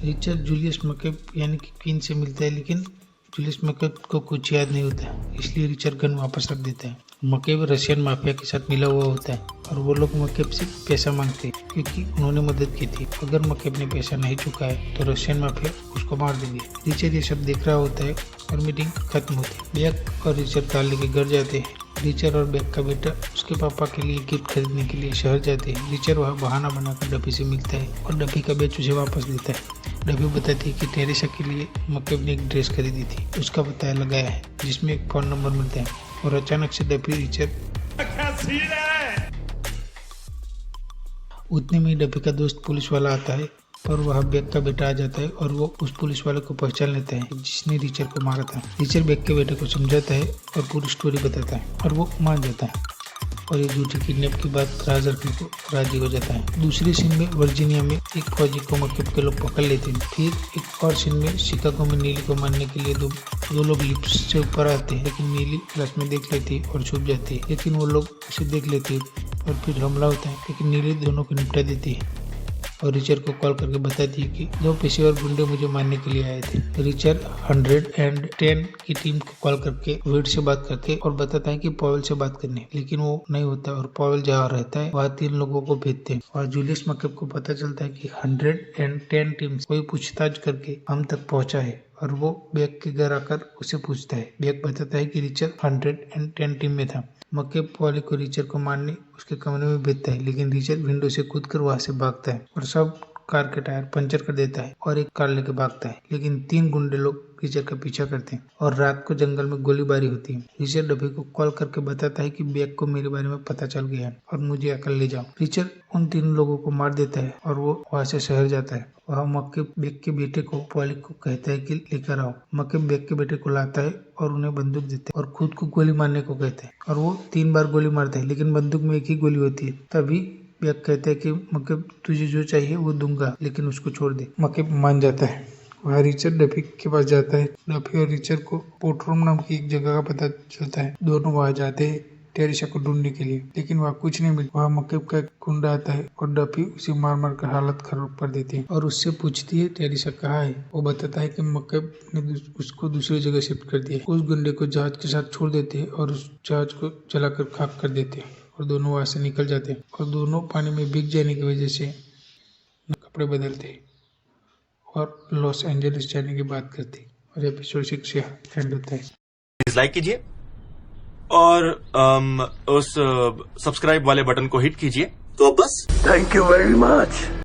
Richard Julius मकेब यानी कि queen से मिलता है, लेकिन जूलियस मकेब को कुछ याद नहीं होता, इसलिए रिचर्ड गन वापस रख देता है। मकेब रशियन माफिया के साथ मिला हुआ होता है और वो लोग मकेब से पैसा मांगते हैं क्योंकि उन्होंने मदद की थी। अगर मकेब ने पैसा नहीं चुकाया तो रशियन माफिया उसको मार देंगे। रिचर्ड ये सब देख रहा होता है और मीटिंग खत्म होती है। बेक और रिचर्ड कार लेके घर जाते हैं। रिचर्ड और बेक का बेटा उसके पापा के लिए गिफ्ट खरीदने के लिए शहर जाते हैं। रिचर्ड वहाँ बहाना बनाकर डफी से मिलता है और डफी का बेच उसे वापस देता है। डफी बताती है कि टेरेसा के लिए मकेब ने एक ड्रेस खरीदी थी, उसका पता लगाया है जिसमें एक फोन नंबर मिलता है। और अचानक से डफी रिचर्ड उतने में डफी का दोस्त पुलिस वाला आता है और वह बेक का बेटा आ जाता है और वो उस पुलिस वाले को पहचान लेता है जिसने रिचर्ड को मारा था। रिचर्ड बेक के बेटे को समझाता है और पूरी स्टोरी बताता है और वो मान जाता है और ये झूठी किडनैप की बात राज रखने को राजी हो जाता है। दूसरी सीन में वर्जीनिया में एक फौजी को मकेब के लोग पकड़ लेते हैं। फिर एक और सीन में शिकागो में नीली को मारने के लिए दो लोग लिफ्ट से ऊपर आते हैं, लेकिन नीली क्लास में देख लेती है और छुप जाती है, लेकिन वो लोग उसे देख लेते हैं और फिर हमला होता है, लेकिन नीली दोनों को निपटा देती है और रिचर्ड को कॉल करके बताती है कि 2 पेशेवर गुंडे मुझे मारने के लिए आए थे। रिचर्ड 110 की टीम को कॉल करके वेड से बात करके और बताता है कि पॉवेल से बात करने, लेकिन वो नहीं होता और पॉवेल जहाँ रहता है वहाँ 3 लोगों को भेजते हैं और जूलियस मकेब को पता चलता है कि 110 टीम कोई पूछताछ करके हम तक पहुंचा है और वो बेक के घर आकर उसे पूछता है। बेक बताता है कि रिचर्ड 110 टीम में था। मकेब पॉली को रिचर्ड को मारने उसके कमरे में भेजता है, लेकिन रिचर्ड विंडो से कूदकर वहां से भागता है और सब कार के टायर पंचर कर देता है और एक कार लेके भागता है, लेकिन 3 गुंडे लोग रिचर्ड का पीछा करते हैं और रात को जंगल में गोलीबारी होती है। रिचर्ड डफी को कॉल करके बताता है कि बेक को मेरे बारे में पता चल गया है और मुझे आकर ले जाओ। रिचर्ड उन 3 लोगों को मार देता है और वो वहां से शहर जाता है। वह मकेब बेक के बेटे को पॉली को कहता है कि लेकर आओ। मकेब बेक के बेटे को लाता है और उन्हें बंदूक देता है और खुद को गोली मारने को कहता है और वो 3 बार गोली मारता है, लेकिन बंदूक में एक ही गोली होती है। तभी बेक कहता है कि मकेब तुझे जो चाहिए वो दूंगा, लेकिन उसको छोड़ दे। मकेब मान जाता है। वह रिचर्ड डफी के पास जाता है। डफी और रिचर्ड को पोर्टरूम नाम की एक जगह का पता चलता है। दोनों वहां जाते हैं टेरेसा को ढूंढने के लिए, लेकिन वहाँ कुछ नहीं मिलता। वहाँ मकेब का एक गुंडा आता है और डफी उसे मार मार कर हालत खराब कर देती है और उससे पूछती है टेरेसा कहाँ है। वो बताता है कि मकेब ने उसको दूसरी जगह शिफ्ट कर दिया। उस गुंडे को जहाज के साथ छोड़ देते हैं और उस जहाज को जलाकर खाक कर देते हैं और दोनों वहां से निकल जाते हैं और दोनों पानी में भीग जाने की वजह से कपड़े बदलते हैं और लॉस एंजलिस जाने की बात करते हैं और एपिसोड 6 एंड होता है। लाइक कीजिए और उस सब्सक्राइब वाले बटन को हिट कीजिए। तो बस थैंक यू वेरी मच।